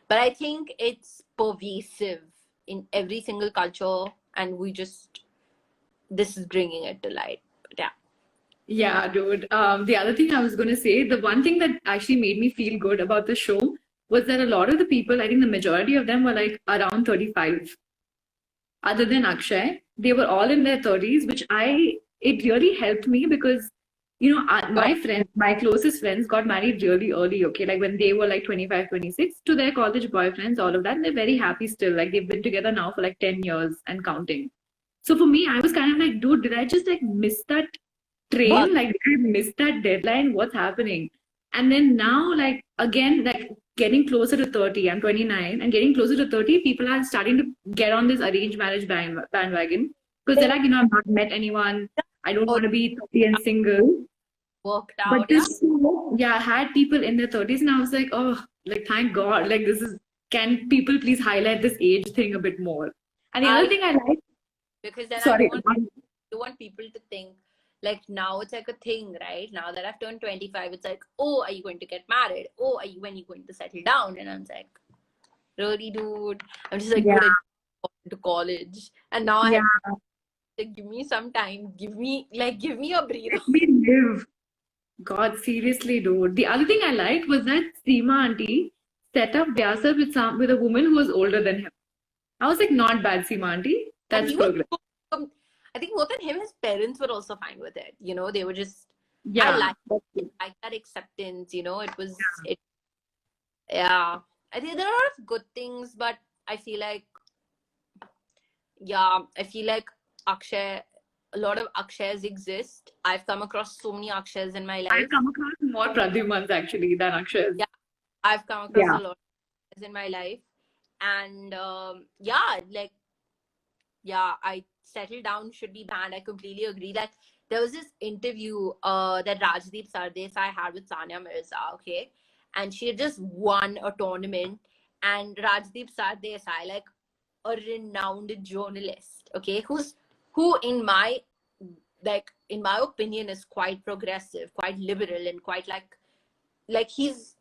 But I think it's pervasive in every single culture, and this is bringing it to light. But yeah. Yeah, dude. The other thing I was going to say, the one thing that actually made me feel good about the show was that a lot of the people, I think the majority of them were like around 35. Other than Akshay, they were all in their 30s, it really helped me because, my friends, my closest friends got married really early, okay? Like when they were like 25, 26 to their college boyfriends, all of that. And they're very happy still. Like they've been together now for like 10 years and counting. So for me, I was kind of like, dude, did I just like miss that But train? Like, did I miss that deadline? What's happening? And then now, like, again, like getting closer to 30, I'm 29, and getting closer to 30, people are starting to get on this arranged marriage bandwagon because they're like, I've not met anyone. I don't want to be 30 and single. worked But out. Yeah. this show, yeah, had people in their 30s, and I was like, oh, like, thank God. Like, can people please highlight this age thing a bit more? And the other I thing I like, Because then sorry, I don't want people to think like now it's like a thing, right? Now that I've turned 25, it's like, oh, are you going to get married? Oh, when are you going to settle down? And I'm like, really, dude? I'm just like yeah, good at to college, and now I yeah, have to give me some time. Give me a breather. let me live. God, seriously, dude. The other thing I liked was that Sima Auntie set up Vyasar with a woman who was older than him. I was like, not bad, Sima Auntie. And That's he was, progress. I think more than him, his parents were also fine with it. You know, they were just, I Yeah, like that acceptance. You know, yeah. I think there are a lot of good things, but I feel like, yeah, I feel like Akshay, a lot of Akshayas exist. I've come across so many Akshayas in my I've life. come across more Pradyumans actually than Akshay's. Yeah, I've come across Yeah. a lot of Akshayas in my life. And yeah, like, yeah, I settle down should be banned. I completely agree. Like, there was this interview that Rajdeep Sardesai had with Sania Mirza, okay? And she had just won a tournament. And Rajdeep Sardesai, like a renowned journalist, okay, who in my opinion is quite progressive, quite liberal, and quite like he's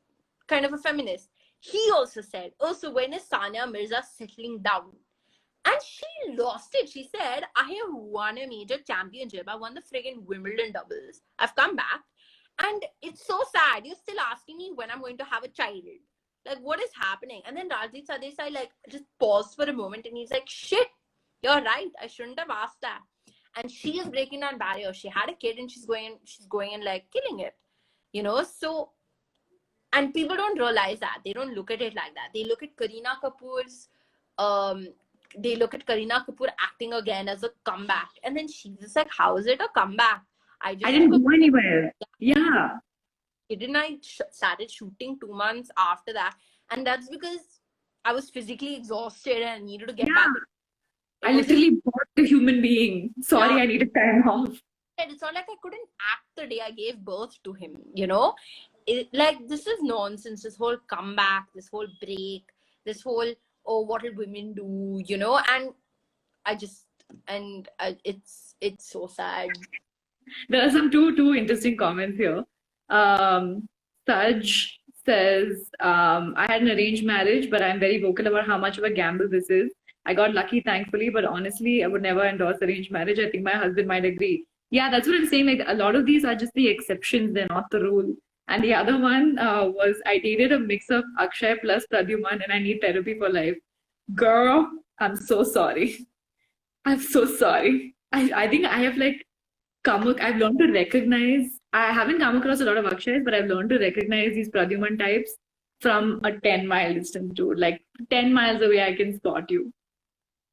kind of a feminist. He also said, oh, so when is Sania Mirza settling down? And she lost it. She said, I have won a major championship. I won the friggin' Wimbledon doubles. I've come back. And it's so sad. You're still asking me when I'm going to have a child. Like, what is happening? And then Rajdeep Sardesai, like, just paused for a moment and he's like, shit, you're right. I shouldn't have asked that. And she is breaking down barriers. She had a kid and she's going and like killing it. You know, so, and people don't realize that. They don't look at it like that. They look at Kareena Kapoor's um acting again as a comeback. And then she's just like, how is it a comeback? I I just took didn't a go anywhere. Yeah. kid and I started shooting 2 months after that. And that's because I was physically exhausted and I needed to get back. Yeah. It I wasn't, literally bought the human being. yeah, Sorry, I needed time off. it's not like I couldn't act the day I gave birth to him, you know? Like, this is nonsense, this whole comeback, this whole break, this whole, oh, what did women do, you know? And I just, and it's so sad. There are some two interesting comments here. Um, Saj says, I had an arranged marriage, but I'm very vocal about how much of a gamble this is. I got lucky, thankfully, but honestly, I would never endorse arranged marriage. I think my husband might agree. Yeah, that's what I'm saying. Like, a lot of these are just the exceptions, they're not the rule. And the other one was, I dated a mix of Akshay plus Pradyuman, and I need therapy for life. Girl, I'm so sorry. I'm so sorry. I think I have like I've learned to recognize, I haven't come across a lot of Akshayas, but I've learned to recognize these Pradyuman types from a 10-mile distance, dude. Like 10 miles away, I can spot you.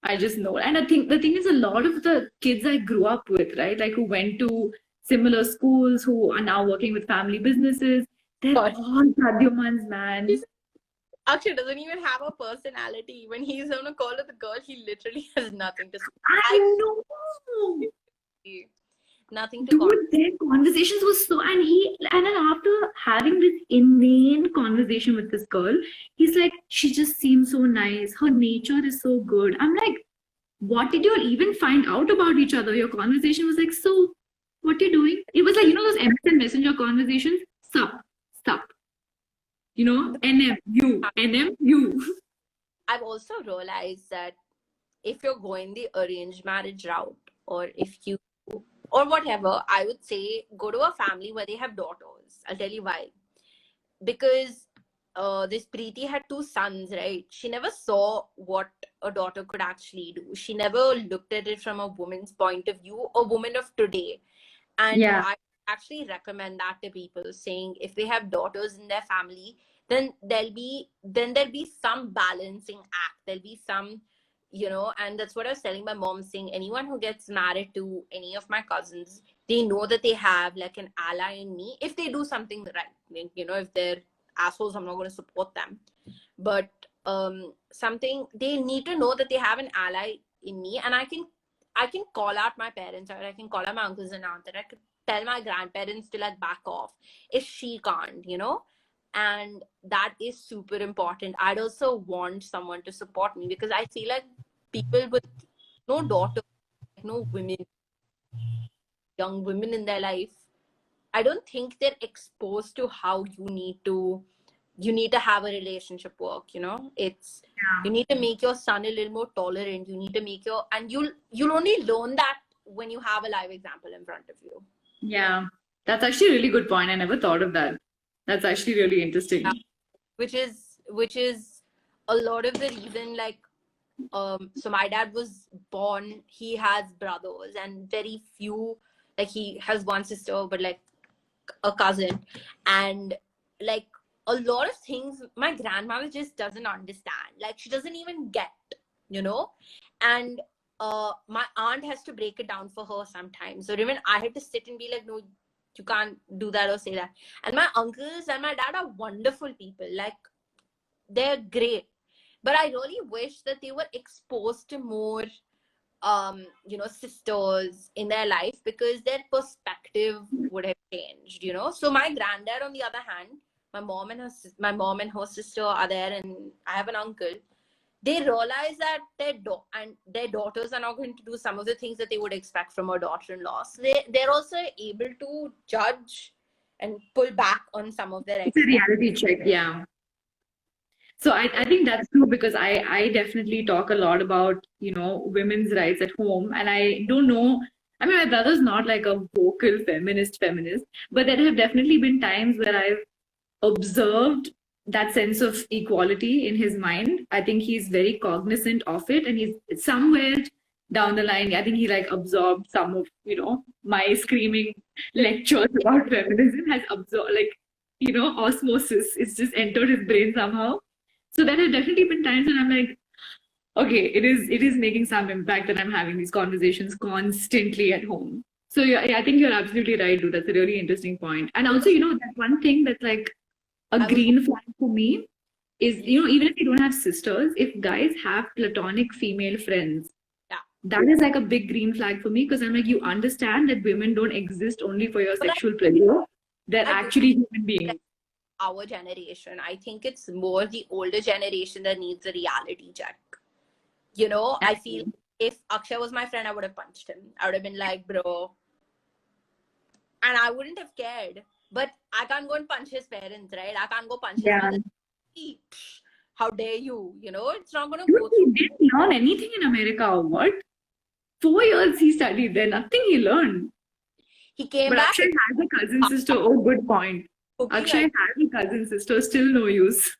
I just know. And I think the thing is, a lot of the kids I grew up with, right, like who went to similar schools, who are now working with family businesses, they're God. all Pradyumans, man. Akshay doesn't even have a personality. When he's on a call with a girl, he literally has nothing to say. I know. Nothing to Dude, their conversations were so, and then after having this inane conversation with this girl, he's like, she just seems so nice. Her nature is so good. I'm like, what did you even find out about each other? Your conversation was like, so, what you doing? It was like, you know, those MSN Messenger conversations? Sup. You know, NM, I've also realized that if you're going the arranged marriage route, or if you, or whatever, I would say go to a family where they have daughters. I'll tell you why. Because this Preeti had two sons, right? She never saw what a daughter could actually do. She never looked at it from a woman's point of view, a woman of today. And Yeah. I actually recommend that to people, saying if they have daughters in their family, then there'll be some balancing act. There'll be some, you know, and that's what I was telling my mom, saying anyone who gets married to any of my cousins, they know that they have like an ally in me if they do something right. You know, if they're assholes, I'm not going to support them. But something, they need to know that they have an ally in me, and I can call out my parents, or I can call out my uncles and aunts, and I could tell my grandparents to like back off if she can't, you know. And that is super important. I'd also want someone to support me, because I feel like people with no daughters, no women, young women in their life, I don't think they're exposed to how you need to have a relationship work. You know, it's, you need to make your son a little more tolerant. You need to make your, and you'll only learn that when you have a live example in front of you. Yeah. That's actually a really good point. I never thought of that. That's actually really interesting. Yeah. Which is a lot of the reason, like, so my dad was born, he has brothers, and very few, like he has one sister, but like a cousin. And like a lot of things my grandmother just doesn't understand, like she doesn't even get, you know. And my aunt has to break it down for her sometimes, so even I had to sit and be like, no, you can't do that or say that. And my uncles and my dad are wonderful people, like they're great, but I really wish that they were exposed to more you know, sisters in their life, because their perspective would have changed, you know. So my granddad, on the other hand, my mom and her sister are there, and I have an uncle. They realize that their daughters are not going to do some of the things that they would expect from a daughter-in-law. So they're also able to judge and pull back on some of their It's a reality check, yeah. So I think that's true, because I definitely talk a lot about, you know, women's rights at home. And I don't know, I mean, my brother's not like a vocal feminist, but there have definitely been times where I've observed that sense of equality in his mind. I think he's very cognizant of it, and he's somewhere down the line, I think he like absorbed some of, you know, my screaming lectures about feminism, has absorbed, like, you know, osmosis. It's just entered his brain somehow. So there have definitely been times when I'm like, okay, it is making some impact that I'm having these conversations constantly at home. So yeah, I think you're absolutely right, dude. That's a really interesting point. And also, you know, that one thing that's like a green flag for me is, you know, even if you don't have sisters, if guys have platonic female friends, yeah, that is like a big green flag for me, because I'm like, you understand that women don't exist only for your but sexual pleasure. They're I actually human beings. our generation, I think it's more the older generation that needs a reality check. You know, I feel if Akshay was my friend, I would have punched him. I would have been like, bro. And I wouldn't have cared. But I can't go and punch his parents, right? I can't go punch his mother. How dare you? You know, it's not going to go through. He didn't learn anything in America or what? 4 years he studied there, nothing he learned. He came but back. Akshay has a cousin sister. Oh, good point. Akshay has a cousin sister, still no use.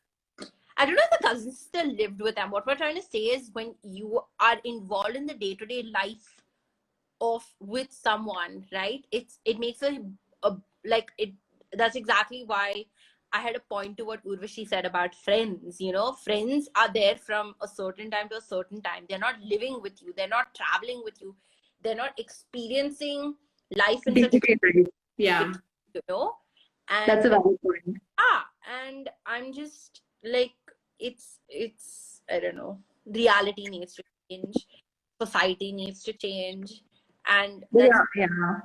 I don't know if the cousin sister lived with them. What we're trying to say is when you are involved in the day-to-day life of with someone, right? It makes a like it. That's exactly why I had a point to what Urvashi said about friends. You know, friends are there from a certain time to a certain time. They're not living with you. They're not traveling with you. They're not experiencing life in such a Day-to-day life. Yeah, with you know. that's And a valid point. and I'm just like it's I don't know. Reality needs to change. Society needs to change, and But that's yeah, yeah.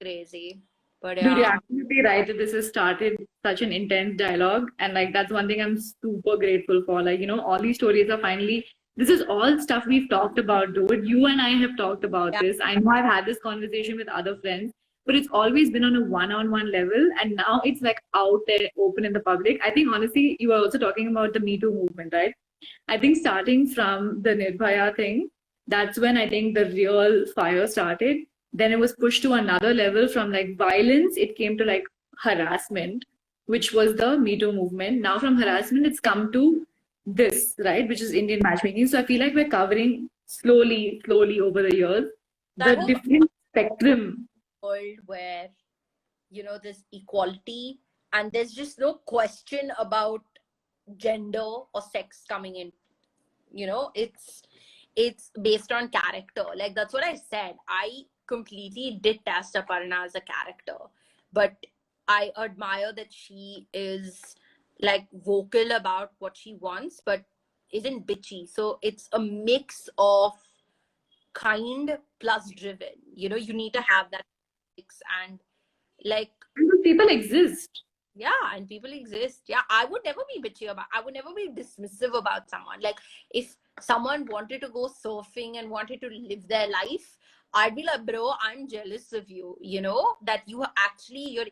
crazy. But Dude, you're yeah, absolutely right that this has started such an intense dialogue. And like, that's one thing I'm super grateful for. Like, all these stories are finally, this is all stuff we've talked about, dude. You and I have talked about yeah, this. I know I've had this conversation with other friends, but it's always been on a one-on-one level. And now it's like out there, open in the public. I think, honestly, you were also talking about the Me Too movement, right? I think starting from the Nirbhaya thing, that's when I think the real fire started. Then it was pushed to another level from like violence, it came to like harassment, which was the Me Too movement. Now from harassment, it's come to this, right, which is Indian matchmaking. So I feel like we're covering slowly over the years so I the hope different spectrum. a world where there's equality and there's just no question about gender or sex coming in. It's based on character. Like that's what I said. I completely detest Aparna as a character, but I admire that she is like vocal about what she wants, but isn't bitchy. So it's a mix of kind plus driven. You need to have that mix, and like People exist. yeah, and people exist. Yeah, I would never be bitchy about, I would never be dismissive about someone. Like if someone wanted to go surfing and wanted to live their life, I'd be like, bro, I'm jealous of you, that you're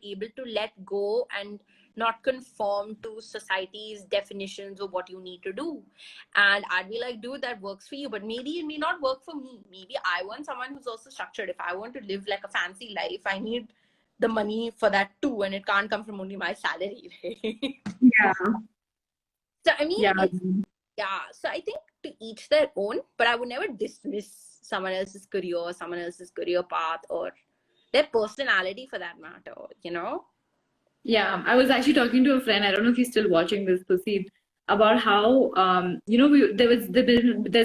able to let go and not conform to society's definitions of what you need to do. And I'd be like, dude, that works for you, but maybe it may not work for me. Maybe I want someone who's also structured. If I want to live like a fancy life, I need the money for that too, and it can't come from only my salary, right? Yeah, So I mean, yeah. it's yeah. So I think to each their own, but I would never dismiss someone else's career, someone else's career path, or their personality for that matter. Yeah, I was actually talking to a friend. I don't know if he's still watching this, Pussy, about how there's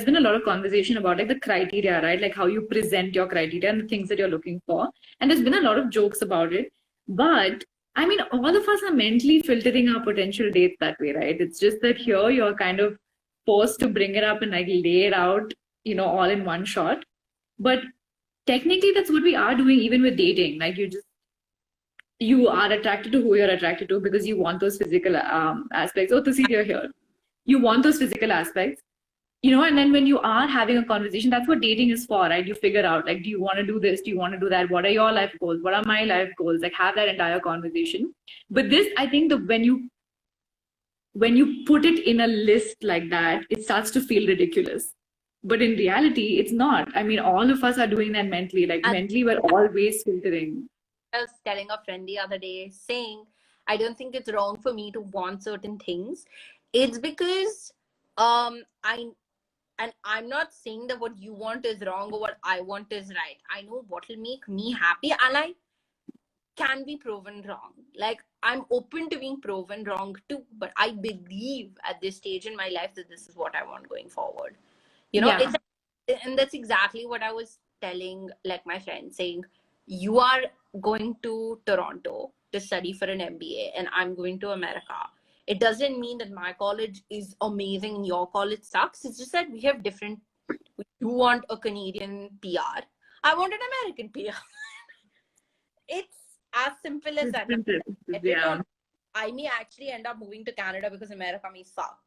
been a lot of conversation about like the criteria, right? Like how you present your criteria and the things that you're looking for. And there's been a lot of jokes about it. But I mean, all of us are mentally filtering our potential dates that way, right? It's just that here you're kind of forced to bring it up and like lay it out, all in one shot. But technically, that's what we are doing even with dating. Like you are attracted to who you're attracted to because you want those physical aspects. Oh, to see you're here. You want those physical aspects, and then when you are having a conversation, that's what dating is for, right? You figure out, like, do you want to do this? Do you want to do that? What are your life goals? What are my life goals? Like, have that entire conversation. But this, I think, when you put it in a list like that, it starts to feel ridiculous. But in reality, it's not. I mean, all of us are doing that mentally. Like, And mentally, we're always filtering. I was telling a friend the other day, saying I don't think it's wrong for me to want certain things. It's because I and I'm not saying that what you want is wrong or what I want is right. I know what will make me happy, and I can be proven wrong. Like I'm open to being proven wrong too, but I believe at this stage in my life that this is what I want going forward. Yeah. It's and that's exactly what I was telling like my friend, saying you are going to Toronto to study for an MBA and I'm going to America. It doesn't mean that my college is amazing and your college sucks. It's just that we have different. You want a Canadian PR. I want an American PR. It's as simple as that. Yeah. I may actually end up moving to Canada because America may suck.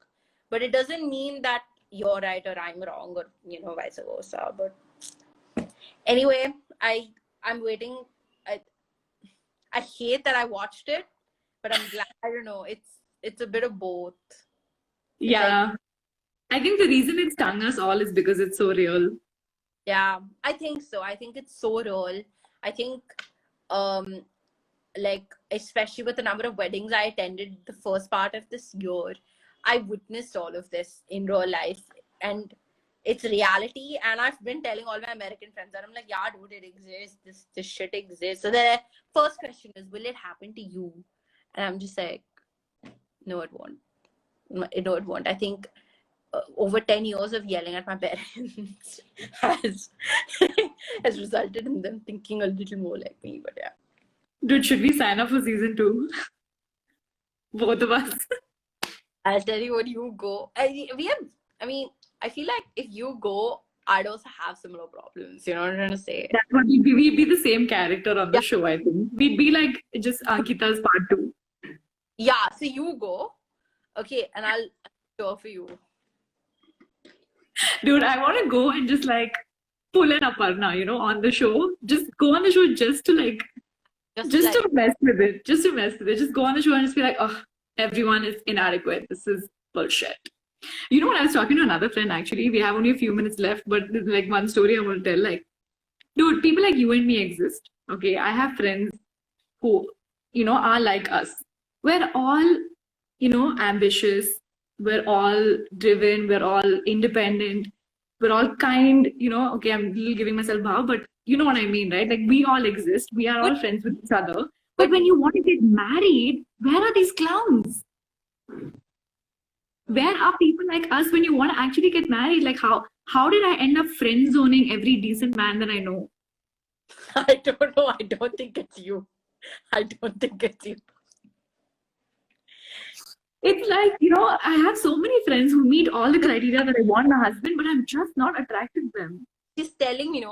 But it doesn't mean that you're right or I'm wrong, or vice versa. But anyway, I'm waiting. I hate that I watched it, but I'm glad. I don't know. It's a bit of both. It's like, Yeah. I think the reason it stung us all is because it's so real. yeah, I think so. I think it's so real. I think like especially with the number of weddings I attended the first part of this year, I witnessed all of this in real life, and it's reality. And I've been telling all my American friends, and I'm like, yeah, dude, it exists. This shit exists. So the first question is, will it happen to you? And I'm just like, no, it won't. No, it won't. I think over 10 years of yelling at my parents has has resulted in them thinking a little more like me. But yeah. Dude, should we sign up for season 2? Both of us. I'll tell you what, you go. I mean, I feel like if you go, I'd also have similar problems. You know what I'm trying to say? That's what we'd be the same character on the Yeah. show, I think. We'd be like just Ankita's part 2. Yeah, so you go. Okay, and I'll show for you. Dude, I want to go and just like pull an Aparna, you know, on the show. Just go on the show just to like, just to mess with it. Just to mess with it. Just go on the show and just be like, oh, everyone is inadequate. This is bullshit. You know what? I was talking to another friend actually. We have only a few minutes left, but there's like one story I want to tell. Like, dude, people like you and me exist. Okay, I have friends who, you know, are like us. We're all, you know, ambitious. We're all driven. We're all independent. We're all kind, you know. Okay, I'm giving myself bow, but you know what I mean, right? Like, we all exist. We are all friends with each other. But when you want to get married, where are these clowns? Where are people like us when you want to actually get married? Like, how did I end up friend zoning every decent man that I know? I don't know. I don't think it's you. I don't think it's you. It's like, you know, I have so many friends who meet all the criteria that I want in a husband, but I'm just not attracted to them. She's telling me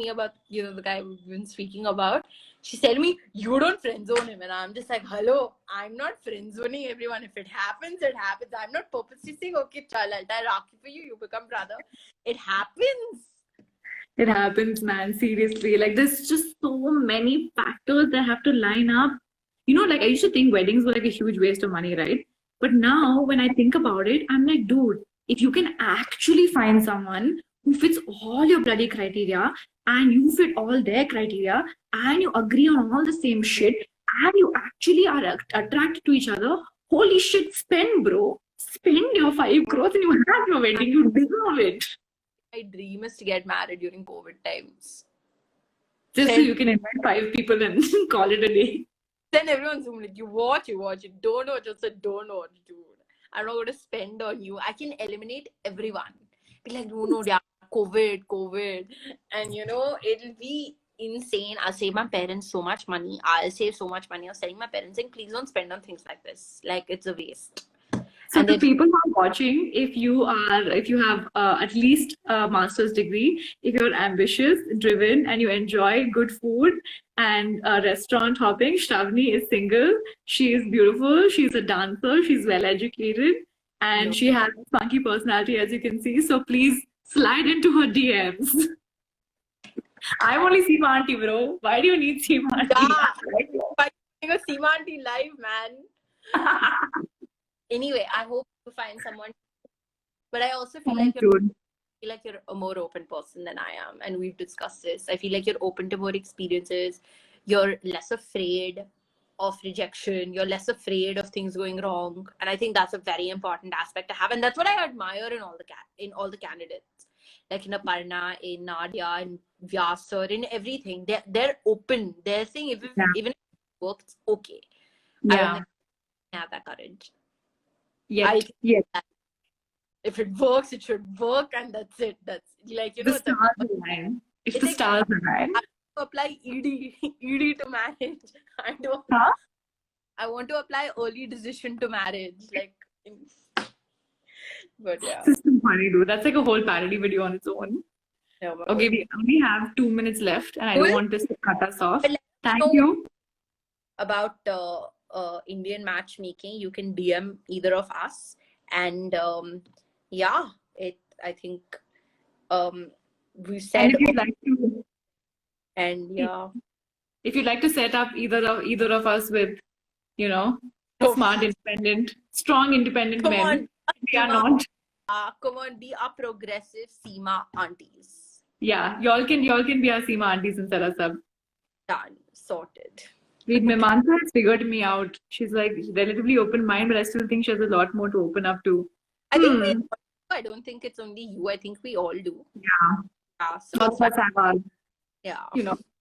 about, you know, the guy we've been speaking about. She's telling me, you don't friend zone him. And I'm just like, hello, I'm not friend zoning everyone. If it happens, it happens. I'm not purposely saying, okay, chal, I'll tie Rakhi for you, you become brother. It happens. It happens, man. Seriously. Like, there's just so many factors that have to line up. You know, like, I used to think weddings were like a huge waste of money, right? But now when I think about it, I'm like, dude, if you can actually find someone who fits all your bloody criteria and you fit all their criteria and you agree on all the same shit and you actually are attracted to each other, holy shit, spend, bro. Spend your 5 crores and you have your wedding. You deserve it. My dream is to get married during COVID times. Just so you can invite 5 people and call it a day. Then everyone's like, you watch it. Don't watch, just don't watch, dude. I'm not going to spend on you. I can eliminate everyone. Be like, no, yeah, COVID. And you know, it'll be insane. I'll save my parents so much money. I'll save so much money. I was telling my parents, saying, please don't spend on things like this. Like, it's a waste. So the people who are watching, if you have at least a master's degree, if you're ambitious, driven, and you enjoy good food and restaurant hopping, Shravni is single. She is beautiful. She's a dancer. She's well educated, and she has a funky personality, as you can see. So please slide into her DMs. I'm only Sima Auntie, bro. Why do you need Sima Auntie? Yeah, a Sima Auntie live, man. Anyway, I hope you find someone. But I also feel like you're a more open person than I am. And we've discussed this. I feel like you're open to more experiences. You're less afraid of rejection. You're less afraid of things going wrong. And I think that's a very important aspect to have. And that's what I admire in all the candidates. Like in Aparna, in Nadia, in Vyasar, in everything. They're open. They're saying even if it works, okay. Yeah. I don't think I have that courage. Yeah. If it works, it should work, and that's it. That's like, you know, the stars align. If the stars align. I apply ED to marriage. I want to apply early decision to marriage. Like, but yeah. This is too funny, dude. That's like a whole parody video on its own. Yeah, okay, we only have 2 minutes left, and I don't want this to cut us off. Thank you. About Indian matchmaking, you can DM either of us, and I think we said. And if you'd like to, if you'd like to set up either of us with, you know, smart, independent, strong, independent men, we are not. Come on, be our progressive Sima aunties. Yeah, y'all can be our Sima aunties and set us up. Done, sorted. Wait, my mantra has figured me out. She's like relatively open mind, but I still think she has a lot more to open up to. I think we. I don't think it's only you. I think we all do. Yeah. So All of us have our, yeah.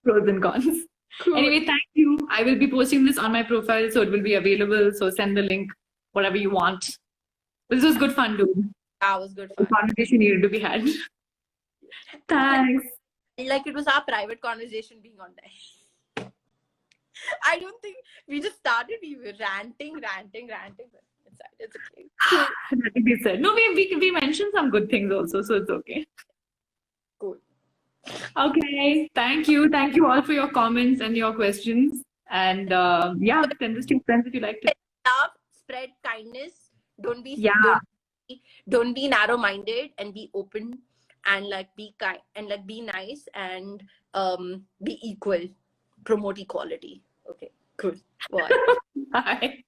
pros and cons. Cool. Anyway, thank you. I will be posting this on my profile, so it will be available. So send the link, whatever you want. This was good fun, dude. That was good The fun. conversation needed to be had. Thanks. Like it was our private conversation being on there. I don't think we just started. We were ranting. But it's okay. That can be said. No, we mentioned some good things also, so it's okay. Cool. Okay. Thank you. Thank you all for your comments and your questions. And send this to your friends if you liked it. Love, spread kindness. Don't be don't be narrow-minded, and be open, and like be kind, and like be nice, and be equal. Promote equality. Okay. Cool. Bye. Bye.